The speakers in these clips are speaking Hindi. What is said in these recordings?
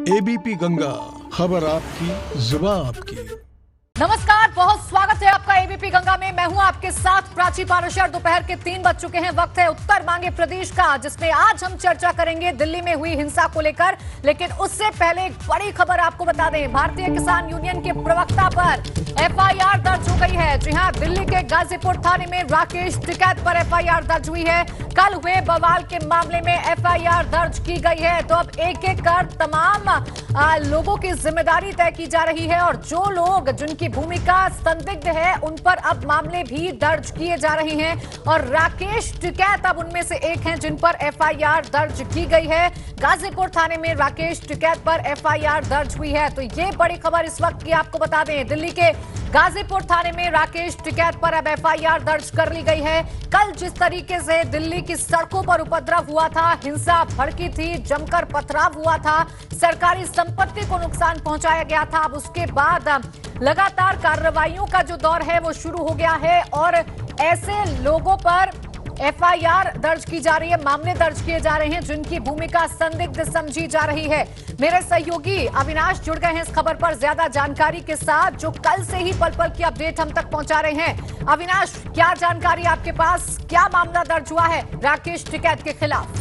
एबीपी गंगा, खबर आपकी, जुबान आपकी। नमस्कार, बहुत स्वागत है आपका एबीपी गंगा में। मैं हूं आपके साथ प्राची पाराशर। दोपहर के 3 बज चुके हैं। वक्त है उत्तर मांगे प्रदेश का, जिसमें आज हम चर्चा करेंगे दिल्ली में हुई हिंसा को लेकर। लेकिन उससे पहले एक बड़ी खबर आपको बता दें। भारतीय किसान यूनियन के प्रवक्ता पर एफआईआर दर्ज हो गई है। जी हां, दिल्ली के गाजीपुर थाने में राकेश टिकैत पर एफआईआर दर्ज हुई है। कल हुए बवाल के मामले में एफआईआर दर्ज की गई है। तो अब एक एक कर तमाम लोगों की जिम्मेदारी तय की जा रही है और जो लोग जिनकी भूमिका संदिग्ध है उन पर अब मामले भी दर्ज किए जा रहे हैं। और राकेश टिकैत अब उनमें से एक हैं जिन पर एफआईआर दर्ज की गई है। गाजीपुर थाने में राकेश टिकैत पर एफआईआर दर्ज हुई है। तो ये बड़ी खबर इस वक्त की आपको बता दें। दिल्ली के गाजीपुर थाने में राकेश टिकैत पर अब एफआईआर दर्ज कर ली गई है। कल जिस तरीके से दिल्ली की सड़कों पर उपद्रव हुआ था, हिंसा भड़की थी, जमकर पथराव हुआ था, सरकारी संपत्ति को नुकसान पहुंचाया गया था, अब उसके बाद लगातार कार्रवाइयों का जो दौर है वो शुरू हो गया है और ऐसे लोगों पर एफआईआर दर्ज की जा रही है, मामले दर्ज किए जा रहे हैं जिनकी भूमिका संदिग्ध समझी जा रही है। मेरे सहयोगी अविनाश जुड़ गए हैं इस खबर पर ज्यादा जानकारी के साथ, जो कल से ही पल पल की अपडेट हम तक पहुंचा रहे हैं। अविनाश, क्या जानकारी आपके पास, क्या मामला दर्ज हुआ है राकेश टिकैत के खिलाफ?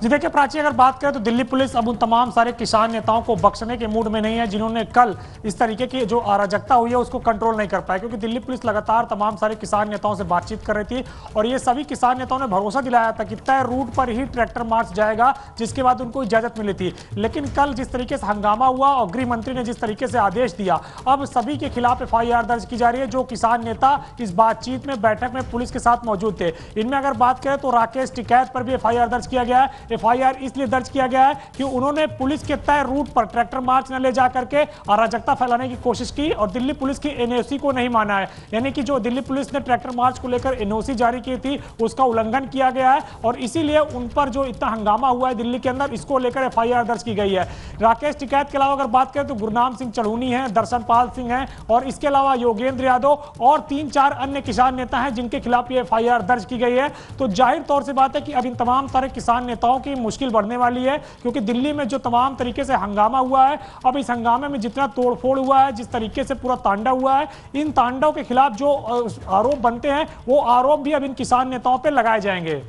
जी देखिए प्राची, अगर बात करें तो दिल्ली पुलिस अब उन तमाम सारे किसान नेताओं को बख्शने के मूड में नहीं है जिन्होंने कल इस तरीके की जो अराजकता हुई है उसको कंट्रोल नहीं कर पाए। क्योंकि दिल्ली पुलिस लगातार तमाम सारे किसान नेताओं से बातचीत कर रही थी और ये सभी किसान नेताओं ने भरोसा दिलाया था कि तय रूट पर ही ट्रैक्टर मार्च जाएगा, जिसके बाद उनको इजाजत मिली थी। लेकिन कल जिस तरीके से हंगामा हुआ और गृह मंत्री ने जिस तरीके से आदेश दिया, अब सभी के खिलाफ एफआईआर दर्ज की जा रही है जो किसान नेता इस बातचीत में, बैठक में पुलिस के साथ मौजूद थे। इनमें अगर बात करें तो राकेश टिकैत पर भी एफआईआर दर्ज किया गया है। एफआईआर इसलिए दर्ज किया गया है कि उन्होंने पुलिस के तय रूट पर ट्रैक्टर मार्च न ले जाकर के अराजकता फैलाने की कोशिश की और दिल्ली पुलिस की एनओसी को नहीं माना है। यानी कि जो दिल्ली पुलिस ने ट्रैक्टर मार्च को लेकर एनओसी जारी की थी उसका उल्लंघन किया गया है और इसीलिए उन पर जो इतना हंगामा हुआ है दिल्ली के अंदर, इसको लेकर एफआईआर दर्ज की गई है। राकेश टिकैत के अलावा अगर बात करें तो गुरनाम सिंह चढ़ूनी है, दर्शनपाल सिंह हैं और इसके अलावा योगेंद्र यादव और 3-4 अन्य किसान नेता हैं जिनके खिलाफ ये एफआईआर दर्ज की गई है। तो जाहिर तौर से बात है कि अब इन तमाम सारे किसान नेताओं की मुश्किल बढ़ने वाली है, क्योंकि दिल्ली में जो तमाम तरीके से हंगामा हुआ है, अब इस हंगामे में जितना तोड़फोड़ हुआ है, जिस तरीके से पूरा तांडव हुआ है, इन तांडव के खिलाफ जो आरोप बनते हैं वो आरोप भी अब इन किसान नेताओं पर लगाए जाएंगे।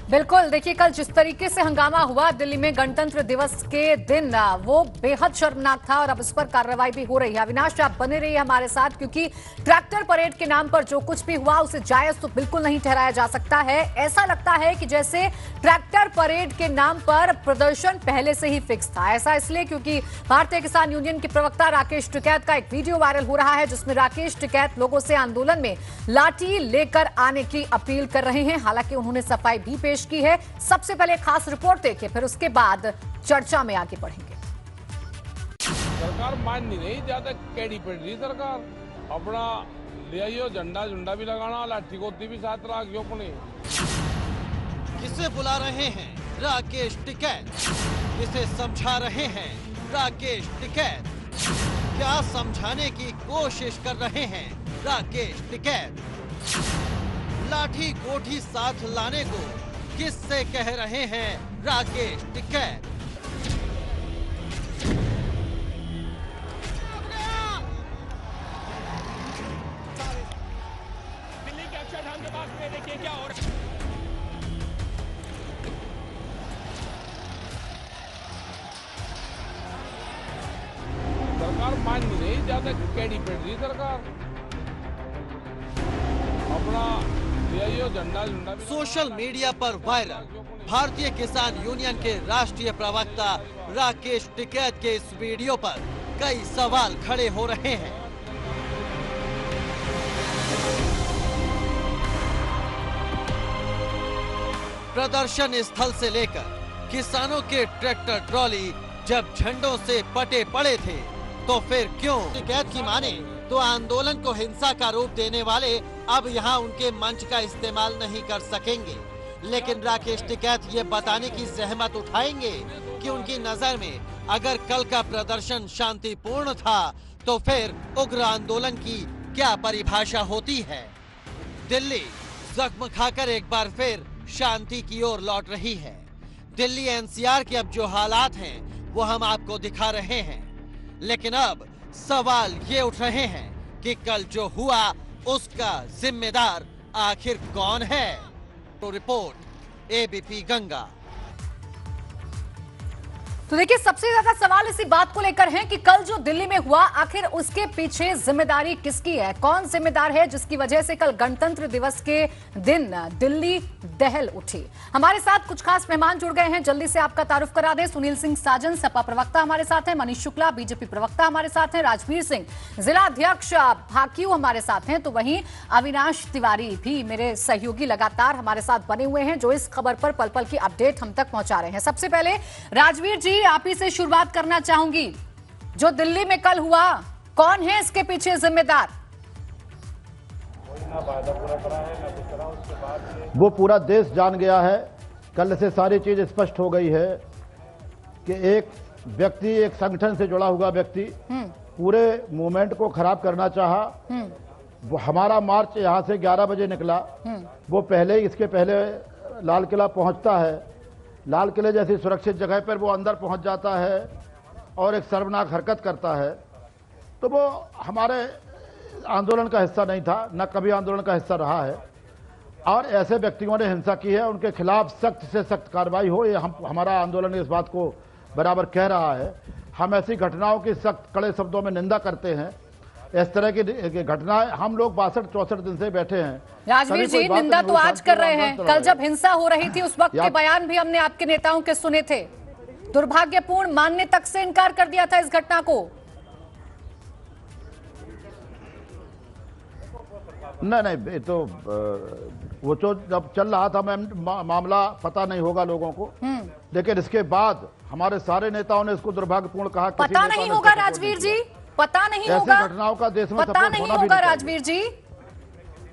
बिल्कुल, देखिए कल जिस तरीके से हंगामा हुआ दिल्ली में गणतंत्र दिवस के दिन, वो बेहद शर्मनाक था और अब इस पर कार्रवाई भी हो रही है। अविनाश, आप बने रहिए हमारे साथ, क्योंकि ट्रैक्टर परेड के नाम पर जो कुछ भी हुआ उसे जायज तो बिल्कुल नहीं ठहराया जा सकता है। ऐसा लगता है कि जैसे ट्रैक्टर परेड के नाम पर प्रदर्शन पहले से ही फिक्स था। ऐसा इसलिए क्योंकि भारतीय किसान यूनियन के प्रवक्ता राकेश टिकैत का एक वीडियो वायरल हो रहा है जिसमें राकेश टिकैत लोगों से आंदोलन में लाठी लेकर आने की अपील कर रहे हैं। हालांकि उन्होंने सफाई भी पेश की है। सबसे पहले खास रिपोर्ट देखिए, फिर उसके बाद चर्चा में आगे बढ़ेंगे। सरकार मान नहीं रही, ज्यादा कैडी पड़ रही सरकार। अपना ले आइयो, झंडा झुंडा भी लगाना, लाठी गोती भी साथ रखियो अपने। किसे बुला रहे हैं राकेश टिकैत, किसे समझा रहे हैं राकेश टिकैत, क्या समझाने की कोशिश कर रहे हैं राकेश टिकैत, लाठी गोठी साथ लाने को किससे कह रहे हैं राकेश टिकैत। दिल्ली के अक्षरधाम के पास में देखिए क्या हो रहा है। सरकार मान नहीं रही, ज्यादा कैडी पड़ रही सरकार। अपना झंडा झुंडा। सोशल मीडिया पर वायरल भारतीय किसान यूनियन के राष्ट्रीय प्रवक्ता राकेश टिकैत के इस वीडियो पर कई सवाल खड़े हो रहे हैं। प्रदर्शन स्थल से लेकर किसानों के ट्रैक्टर ट्रॉली जब झंडों से पटे पड़े थे, तो फिर क्यों टिकैत की माने तो आंदोलन को हिंसा का रूप देने वाले अब यहाँ उनके मंच का इस्तेमाल नहीं कर सकेंगे। लेकिन राकेश टिकैत ये बताने की जहमत उठाएंगे कि उनकी नजर में अगर कल का प्रदर्शन शांतिपूर्ण था तो फिर उग्र आंदोलन की क्या परिभाषा होती है। दिल्ली जख्म खाकर एक बार फिर शांति की ओर लौट रही है। दिल्ली एनसीआर के अब जो हालात हैं वो हम आपको दिखा रहे हैं, लेकिन अब सवाल ये उठ रहे हैं कि कल जो हुआ उसका जिम्मेदार आखिर कौन है। तो रिपोर्ट एबीपी गंगा। तो देखिए, सबसे ज्यादा सवाल इसी बात को लेकर है कि कल जो दिल्ली में हुआ आखिर उसके पीछे जिम्मेदारी किसकी है, कौन जिम्मेदार है जिसकी वजह से कल गणतंत्र दिवस के दिन दिल्ली दहल उठी। हमारे साथ कुछ खास मेहमान जुड़ गए हैं, जल्दी से आपका तारुफ करा दें। सुनील सिंह साजन सपा प्रवक्ता हमारे साथ हैं, मनीष शुक्ला बीजेपी प्रवक्ता हमारे साथ हैं, राजवीर सिंह जिला अध्यक्ष भाकियू हमारे साथ हैं, तो वहीं अविनाश तिवारी भी मेरे सहयोगी लगातार हमारे साथ बने हुए हैं जो इस खबर पर पल पल की अपडेट हम तक पहुंचा रहे हैं। सबसे पहले राजवीर जी, आप ही से शुरुआत करना चाहूंगी। जो दिल्ली में कल हुआ, कौन है इसके पीछे जिम्मेदार? वो पूरा देश जान गया है, कल से सारी चीज स्पष्ट हो गई है कि एक व्यक्ति, एक संगठन से जुड़ा हुआ व्यक्ति पूरे मूवमेंट को खराब करना चाहा। वो हमारा मार्च यहां से 11 बजे निकला, वो पहले ही, इसके पहले लाल किला पहुंचता है। लाल किले जैसी सुरक्षित जगह पर वो अंदर पहुंच जाता है और एक शर्मनाक हरकत करता है। तो वो हमारे आंदोलन का हिस्सा नहीं था, न कभी आंदोलन का हिस्सा रहा है, और ऐसे व्यक्तियों ने हिंसा की है, उनके खिलाफ सख्त से सख्त कार्रवाई हो, ये हमारा आंदोलन इस बात को बराबर कह रहा है। हम ऐसी घटनाओं की सख्त कड़े शब्दों में निंदा करते हैं। इस तरह की घटनाएं, हम लोग 62-64 दिन से बैठे हैं। राजवीर जी, निंदा तो आज कर रहे हैं, कल जब हिंसा हो रही थी उस वक्त के बयान भी हमने आपके नेताओं के सुने थे। दुर्भाग्यपूर्ण मानने तक से इनकार कर दिया था इस घटना को। नहीं, तो वो तो जब चल रहा था मामला, पता नहीं होगा लोगों को, लेकिन इसके बाद हमारे सारे नेताओं ने इसको दुर्भाग्यपूर्ण कहा। पता नहीं होगा राजवीर जी, पता नहीं होगा, घटनाओं का देश में पता नहीं होगा राजवीर जी।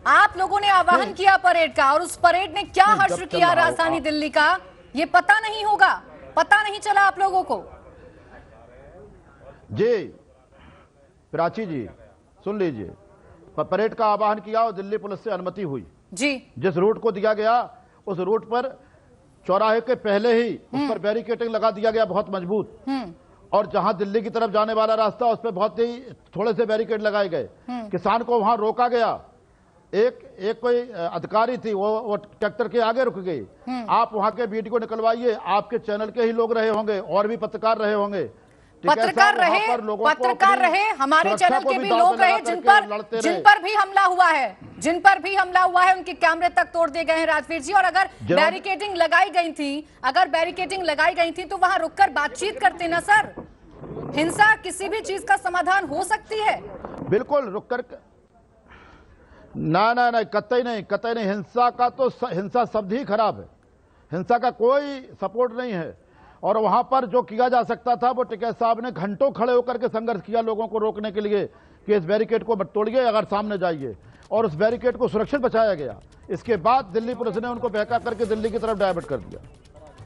आप लोगों ने आह्वान किया परेड का, और उस परेड ने क्या हश्र किया राजधानी दिल्ली का, ये पता नहीं होगा, पता नहीं चला आप लोगों को। जी प्राची जी, सुन लीजिए, परेड का आह्वान किया और दिल्ली पुलिस से अनुमति हुई जी। जिस रूट को दिया गया, उस रूट पर चौराहे के पहले ही उस पर बैरिकेडिंग लगा दिया गया बहुत मजबूत, और जहां दिल्ली की तरफ जाने वाला रास्ता उस पर बहुत ही थोड़े से बैरिकेड लगाए गए। किसान को वहां रोका गया। एक कोई अधिकारी थी, वो ट्रैक्टर के आगे रुक गई। आप वहां के वीडियो निकलवाइए, आपके चैनल के ही लोग रहे होंगे और भी पत्रकार रहे होंगे, पत्रकार रहे, हमारे चैनल के भी लोग रहे, जिन पर भी हमला हुआ है, उनके कैमरे तक तोड़ दिए गए हैं राजवीर जी। और अगर बैरिकेडिंग लगाई गई थी तो वहां रुककर बातचीत करते ना सर। हिंसा किसी भी चीज का समाधान हो सकती है, बिल्कुल रुककर। ना, कतई नहीं। हिंसा शब्द ही खराब है, हिंसा का कोई सपोर्ट नहीं है। और वहां पर जो किया जा सकता था, वो टिकैत साहब ने घंटों खड़े होकर के संघर्ष किया लोगों को रोकने के लिए कि इस बैरिकेड को मत तोड़िए, अगर सामने जाइए, और उस बैरिकेड को सुरक्षित बचाया गया। इसके बाद दिल्ली पुलिस ने उनको बहका करके दिल्ली की तरफ डायवर्ट कर दिया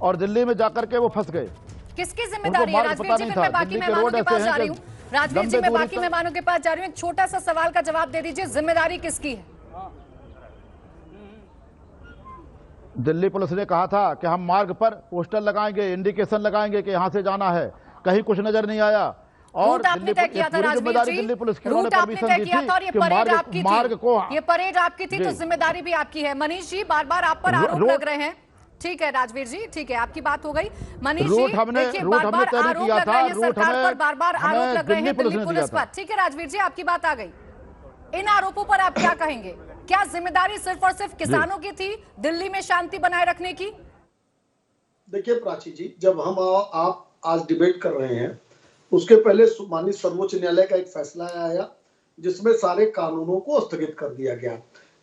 और दिल्ली में जाकर के वो फंस गए। किसकी जिम्मेदारी है राजवीर जी? मैं बाकी मेहमानों के पास जा रही हूँ। राजवीर जी, मैं बाकी मेहमानों के पास जा रही हूँ, एक छोटा सा सवाल का जवाब दे दीजिए, जिम्मेदारी किसकी है? दिल्ली पुलिस ने कहा था कि हम मार्ग पर पोस्टर लगाएंगे, इंडिकेशन लगाएंगे कि यहां से जाना है, कहीं कुछ नजर नहीं आया। और दिल्ली पुलिस की परमिशन दी थी कि मार्ग को, ये परेड आपकी थी तो जिम्मेदारी भी आपकी है। मनीष जी, बार बार आप पर आरोप लग रहे हैं। ठीक है राजवीर जी, ठीक है, आपकी बात हो गई। मनीष जी, देखिए बार बार आरोप लग रहे हैं सरकार पर, बार बार आरोप लग रहे हैं दिल्ली पुलिस पर। ठीक है राजवीर जी, आपकी बात आ गई। इन आरोपों पर आप क्या कहेंगे? क्या जिम्मेदारी सिर्फ और सिर्फ किसानों की थी दिल्ली में शांति बनाए रखने की? देखिए प्राची जी, जब आप आज डिबेट कर रहे हैं, उसके पहले माननीय सर्वोच्च न्यायालय का एक फैसला आया जिसमें सारे कानूनों को स्थगित कर दिया गया।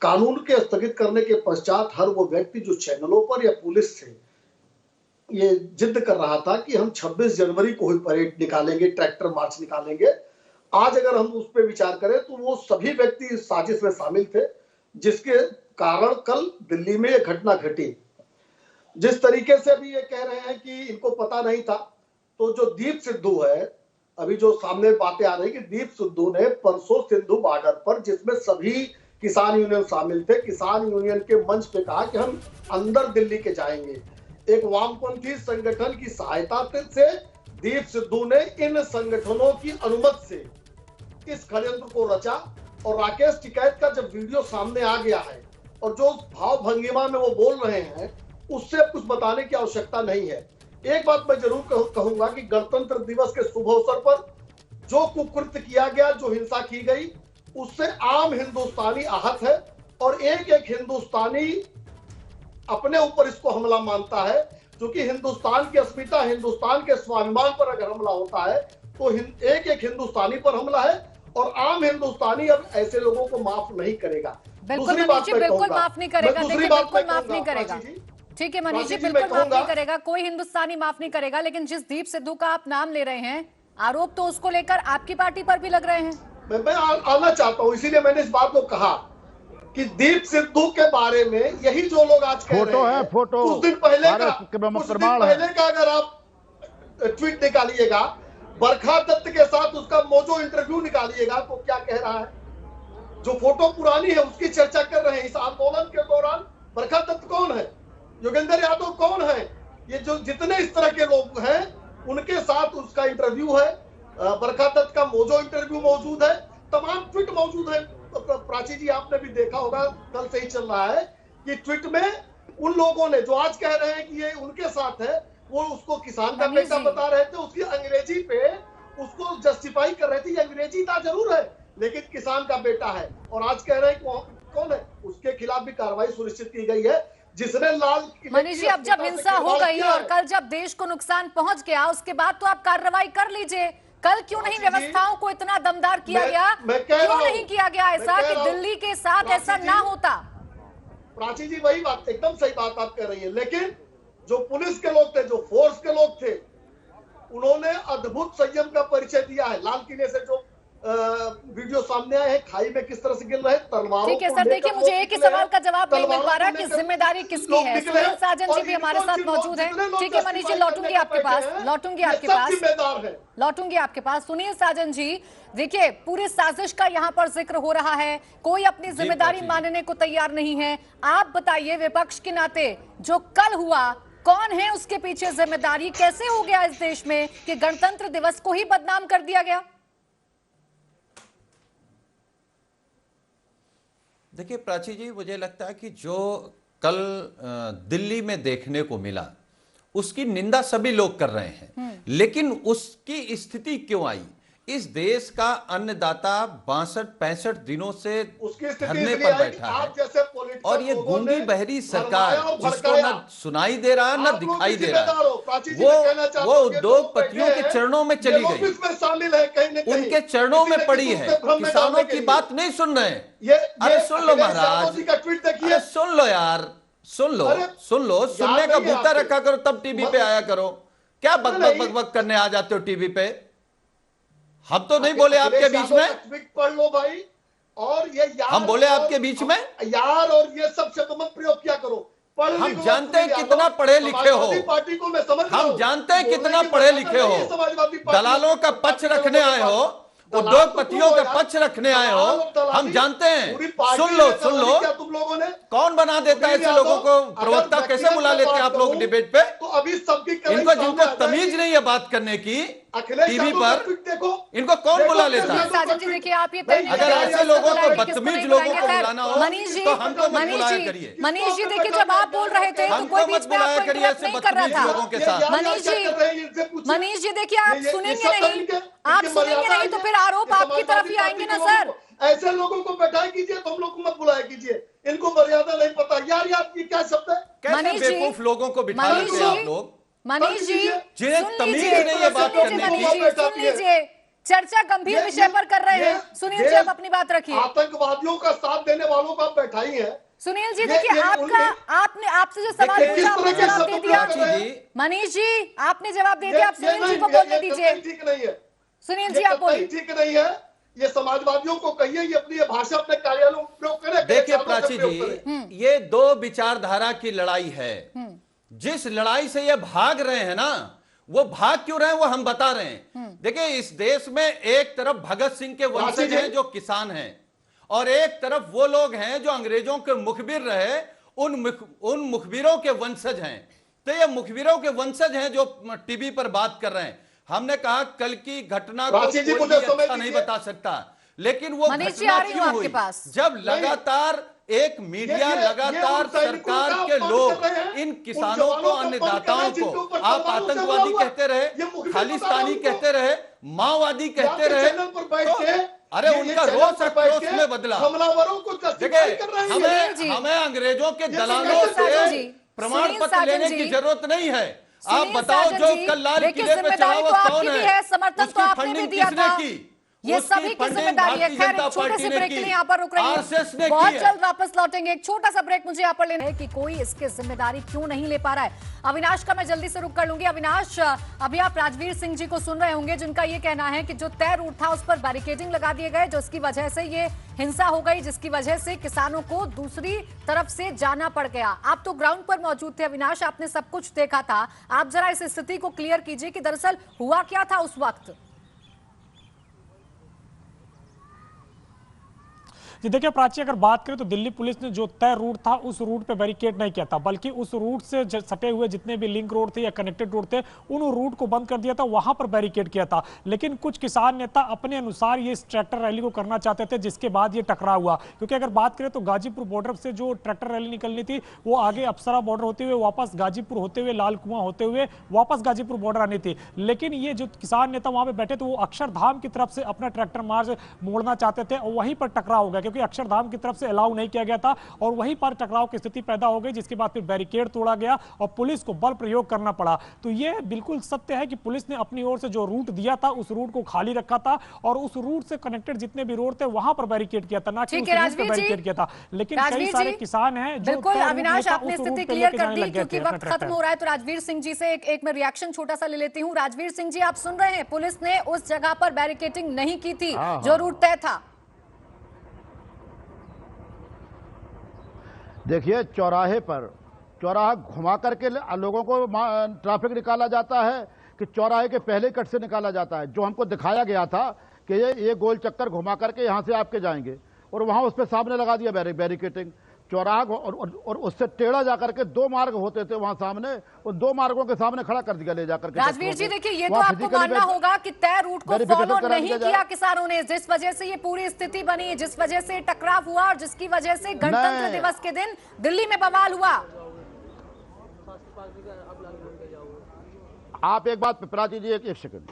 कानून के स्थगित करने के पश्चात हर वो व्यक्ति जो चैनलों पर या पुलिस से ये जिद कर रहा था कि हम 26 जनवरी को ही परेड निकालेंगे, ट्रैक्टर मार्च निकालेंगे, आज अगर हम उस पर विचार करें तो वो सभी व्यक्ति इस साजिश में शामिल थे, जिसके कारण कल दिल्ली में यह घटना घटी। जिस तरीके से अभी ये कह रहे हैं कि इनको पता नहीं था, तो जो दीप सिद्धू है, अभी जो सामने बातें आ रही कि दीप सिद्धू ने परसों सिंधु बॉर्डर पर, जिसमें सभी किसान यूनियन शामिल थे, किसान यूनियन के मंच पे कहा कि हम अंदर दिल्ली के जाएंगे। एक वामपंथी संगठन की सहायता से दीप सिद्धू ने इन संगठनों की अनुमति से इस षड्यंत्र को रचा। और राकेश टिकैत का जब वीडियो सामने आ गया है और जो भाव भंगिमा में वो बोल रहे हैं, उससे कुछ बताने की आवश्यकता नहीं है। एक बात मैं जरूर कहूंगा कि गणतंत्र दिवस के शुभ अवसर पर जो कुकृत्य किया गया, जो हिंसा की गई, उससे आम हिंदुस्तानी आहत है और एक एक हिंदुस्तानी अपने ऊपर इसको हमला मानता है, क्योंकि हिंदुस्तान की अस्मिता, हिंदुस्तान के स्वाभिमान पर अगर हमला होता है तो एक एक हिंदुस्तानी पर हमला है और आम हिंदुस्तानी अब ऐसे लोगों को माफ नहीं करेगा। बिल्कुल मनीष जी, बिल्कुल माफ नहीं करेगा। देखिए, बिल्कुल माफ नहीं करेगा। ठीक है मनीष जी, बिल्कुल माफ नहीं करेगा, कोई हिंदुस्तानी माफ नहीं करेगा। लेकिन जिस दीप सिद्धू का आप नाम ले रहे हैं, आरोप तो उसको लेकर आपकी पार्टी पर भी लग रहे हैं। मैं आना चाहता हूं, इसीलिए मैंने इस बात को कहा कि दीप सिद्धू के बारे में यही जो लोग आज कह रहे हैं, फोटो कुछ दिन पहले का अगर आप ट्वीट निकालिएगा, बरखा दत्त के साथ उसका मोजो इंटरव्यू निकालिएगा तो क्या कह रहा है। जो फोटो पुरानी है उसकी चर्चा कर रहे हैं। इस आंदोलन के दौरान बरखा दत्त कौन है, योगेंद्र यादव कौन है, ये जो जितने इस तरह के लोग हैं उनके साथ उसका इंटरव्यू है। बरखा दत्त का मोजो इंटरव्यू मौजूद है, तमाम ट्वीट मौजूद है। प्राची जी, आपने भी देखा होगा, कल से ही चल रहा है कि ट्वीट में उन लोगों ने जो आज कह रहे हैं कि ये उनके साथ है, वो उसको किसान का बेटा बता रहे थे, उसकी अंग्रेजी पे उसको जस्टिफाई कर रहे थे। ये अंग्रेजी था जरूर है, लेकिन किसान का बेटा है। और आज कह रहे हैं कौन है, उसके खिलाफ भी कार्रवाई सुनिश्चित की गई है, जिसने लाल। मनीष जी, अब जब हिंसा हो गई और कल जब देश को नुकसान पहुंच गया, उसके बाद तो आप कार्रवाई कर लीजिए। कल क्यों नहीं व्यवस्थाओं को इतना दमदार किया गया, क्यों नहीं किया गया ऐसा कि दिल्ली के साथ ऐसा ना होता। प्राची जी, वही बात, एकदम सही बात आप कह रही है। लेकिन जो पुलिस के लोग थे, जो फोर्स के लोग थे, उन्होंने अद्भुत संयम का परिचय दिया है। लाल किले से जो वीडियो सामने आए हैं, खाई में किस तरह से गिर रहे तलवारों। ठीक है सर, देखिए मुझे एक ही सवाल का जवाब नहीं मिल पा रहा कि जिम्मेदारी किसकी है। सुनील साजन जी भी हमारे साथ मौजूद हैं। ठीक है मनीष जी, लौटूंगी आपके पास, लौटूंगी आपके पास। सुनील साजन जी, देखिए पूरी साजिश का यहाँ पर जिक्र हो रहा है, कोई अपनी जिम्मेदारी मानने को तैयार नहीं है। आप बताइए, विपक्ष के नाते जो कल हुआ, कौन है उसके पीछे जिम्मेदारी? कैसे हो गया इस देश में कि गणतंत्र दिवस को ही बदनाम कर दिया गया? देखिए प्राची जी, मुझे लगता है कि जो कल दिल्ली में देखने को मिला उसकी निंदा सभी लोग कर रहे हैं, लेकिन उसकी स्थिति क्यों आई? इस देश का अन्नदाता 62-65 दिनों से धरने पर बैठा है और ये गूंगी बहरी सरकार, जिसको न सुनाई दे रहा न दिखाई दे रहा है, वो उद्योगपतियों के चरणों में चली गई, उनके चरणों में पड़ी है, किसानों की बात नहीं सुन रहे हैं। अरे सुन लो महाराज, अरे सुन लो यार, सुन लो, सुनने का बूता रखा करो, तब टीवी पे आया करो। क्या बकबक करने आ जाते हो टीवी पे? हम तो नहीं बोले आपके बीच में, पढ़ लो भाई। और ये हम बोले आपके बीच में यार, और ये सब शब्द मत प्रयोग किया करो। हम जानते हैं कितना पढ़े लिखे हो, हम जानते हैं कितना पढ़े लिखे हो, दलालों का पक्ष रखने आए हो, उद्योगपतियों का पक्ष रखने आए हो, हम जानते हैं। सुन लो, तुम लोगों ने कौन बना देता है ऐसे लोगों को? प्रवक्ता कैसे बुला लेते हैं आप लोग डिबेट पे? तो अभी सबकी जिनको तमीज नहीं है बात करने की टीवी पर, इनको कौन बुला लेता है? साजन जी देखिए, आप ये अगर ऐसे लोगों को, बदतमीज लोगों को बुलाना हो तो हमको मत बुलाया करिए। मनीष जी देखिए, जब आप बोल रहे थे तो कोई बीच में आपको इंटरप्ट नहीं कर रहा था। लोगों के साथ मनीष जी देखिए, आप सुनेंगे नहीं तो फिर आरोप आपकी तरफ ही आएंगे ना सर। ऐसे लोगों को बैठाया कीजिए, तुम लोग को मत बुलाया कीजिए, इनको मर्यादा नहीं पता। यार ये क्या शब्द है? कैसे बेवकूफ लोगों को बिठा लेते हैं आप लोग? मनीष जी जिन्हें तमीज नहीं है बात करने की। सुन लीजिए, चर्चा गंभीर विषय पर कर रहे हैं। सुनील जी, आप अपनी बात रखिए। आतंकवादियों का साथ देने वालों को आप बैठाई है। सुनील जी देखिए, आपसे जो सवाल पूछा आपने जवाब दे दिया। मनीष जी, आपने जवाब दे दिया, आप सुनील जी को बोलने दीजिए। ठीक नहीं है सुनील जी, आप बोलिए। ठीक नहीं है, ये समाजवादियों को कहिए, ये अपनी भाषा अपने कार्यालयों में उपयोग करें। देखिए प्राची जी, ये दो विचारधारा की लड़ाई है। जिस लड़ाई से ये भाग रहे हैं ना, वो भाग क्यों रहे हैं वो हम बता रहे हैं। देखिए, इस देश में एक तरफ भगत सिंह के वंशज हैं जो किसान हैं, और एक तरफ वो लोग हैं जो अंग्रेजों के मुखबिर रहे, उन मुखबिरों के वंशज हैं। तो ये मुखबिरों के वंशज हैं जो टीवी पर बात कर रहे हैं। हमने कहा कल की घटना को कोई भी अच्छा नहीं बता सकता, लेकिन वो घटना क्यों हुई जब लगातार एक मीडिया लगातार सरकार के लोग इन किसानों को, अन्नदाताओं को आप आतंकवादी कहते रहे, खालिस्तानी कहते रहे, माओवादी कहते रहे, तो अरे उनका रोष आक्रोश में बदला। देखिए हमें अंग्रेजों के दलालों से प्रमाण पत्र लेने की जरूरत नहीं है। आप बताओ जो कल लाल किले पे चढ़ा हुआ कौन है, समर्थन तो आपने भी दिया था, ये सभी की जिम्मेदारी है। खैर एक छोटे से ब्रेक के लिए यहाँ पर रुक रही है, बहुत जल्द वापस लौटेंगे। एक छोटा सा ब्रेक मुझे यहाँ पर लेना है कि कोई इसकी जिम्मेदारी क्यों नहीं ले पा रहा है। अविनाश का मैं जल्दी से रुक कर लूंगी। अविनाश, अभी आप राजवीर सिंह जी को सुन रहे होंगे, जिनका ये कहना है कि जो तय रूट था उस पर बैरिकेडिंग लगा दिए गए, जिसकी वजह से ये हिंसा हो गई, जिसकी वजह से किसानों को दूसरी तरफ से जाना पड़ गया। आप तो ग्राउंड पर मौजूद थे अविनाश, आपने सब कुछ देखा था। आप जरा इस स्थिति को क्लियर कीजिए कि दरअसल हुआ क्या था उस वक्त। जी देखिए प्राची, अगर बात करें तो दिल्ली पुलिस ने जो तय रूट था उस रूट पे बैरिकेड नहीं किया था, बल्कि उस रूट से सटे हुए जितने भी लिंक रोड थे या कनेक्टेड रोड थे उन रूट को बंद कर दिया था, वहां पर बैरिकेड किया था। लेकिन कुछ किसान नेता अपने अनुसार ये ट्रैक्टर रैली को करना चाहते थे, जिसके बाद ये टकराव हुआ। क्योंकि अगर बात करें तो गाजीपुर बॉर्डर से जो ट्रैक्टर रैली निकलनी थी वो आगे अप्सरा बॉर्डर होते हुए वापस गाजीपुर होते हुए लाल कुआं होते हुए वापस गाजीपुर बॉर्डर आनी थी। लेकिन ये जो किसान नेता वहां पर बैठे थे वो अक्षरधाम की तरफ से अपना ट्रैक्टर मार्च मोड़ना चाहते थे और वहीं पर टकराव हो गया, क्योंकि अक्षरधाम की तरफ से अलाउ नहीं किया गया था और वहीं पर टकराव की स्थिति पैदा हो गई, जिसके बाद फिर बैरिकेड तोड़ा गया और पुलिस को बल प्रयोग करना पड़ा। तो यह बिल्कुल सत्य है कि पुलिस ने अपनी ओर से जो रूट दिया था उस रूट को खाली रखा था और उस रूट से कनेक्टेड जितने भी रोड थे वहां पर बैरिकेड किया था, ना कि उस रूट पे बैरिकेड किया था। लेकिन कई सारे किसान हैं जो बिल्कुल अविनाश आपने स्थिति क्लियर कर दी, क्योंकि वक्त खत्म हो रहा है। तो राजवीर सिंह जी से एक मैं रिएक्शन छोटा सा ले लेती हूँ। राजवीर सिंह जी, आप सुन रहे हैं, पुलिस ने उस जगह पर बैरिकेडिंग नहीं की थी जो रूट तय था। देखिए चौराहा घुमा करके लोगों को ट्रैफिक निकाला जाता है कि चौराहे के पहले कट से निकाला जाता है। जो हमको दिखाया गया था कि ये गोल चक्कर घुमा करके यहाँ से आपके जाएंगे और वहाँ उस पर सामने लगा दिया बैरिकेटिंग चौराहा और उससे टेढ़ा जाकर के दो मार्ग होते थे वहां सामने, उन दो मार्गों के सामने खड़ा कर दिया ले जाकर के। राजवीर जी देखिए, ये तो आपको मानना होगा कि तय रूट को फॉलो नहीं किया किसानों ने, जिस वजह से ये पूरी स्थिति बनी, जिस वजह से टकराव हुआ और जिसकी वजह से गणतंत्र दिवस के दिन दिल्ली में बवाल हुआ। आप एक बात प्राची जी, एक सेकंड,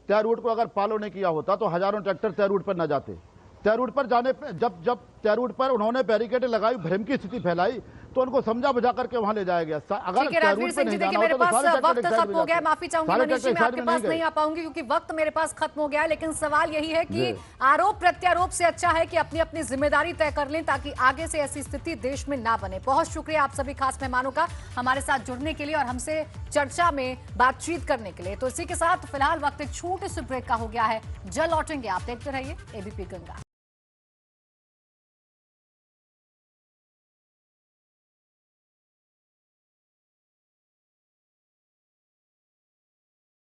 तय रूट को अगर फॉलो नहीं किया होता तो हजारों ट्रैक्टर तय रूट पर न जाते। तय रूट पर जाने जब तय रूट पर उन्होंने बैरिकेड लगाई, भ्रम की स्थिति फैलाई, तो उनको समझा बुझा करके वहां ले जाया गया। अगर तय रूट पे नहीं जाना होता तो सारे वक्त खत्म हो गया। माफी चाहूंगी मनीष जी, मैं आपके पास नहीं आ पाऊंगी क्योंकि वक्त मेरे पास खत्म हो गया है। लेकिन सवाल यही है कि आरोप प्रत्यारोप से अच्छा है कि अपनी अपनी जिम्मेदारी तय कर लें, ताकि आगे से ऐसी स्थिति देश में ना बने। बहुत शुक्रिया आप सभी खास मेहमानों का हमारे साथ जुड़ने के लिए और हमसे चर्चा में बातचीत करने के लिए। तो इसी के साथ फिलहाल वक्त एक छोटे से ब्रेक का हो गया है, जल्द लौटेंगे। आप देखते रहिए एबीपी गंगा।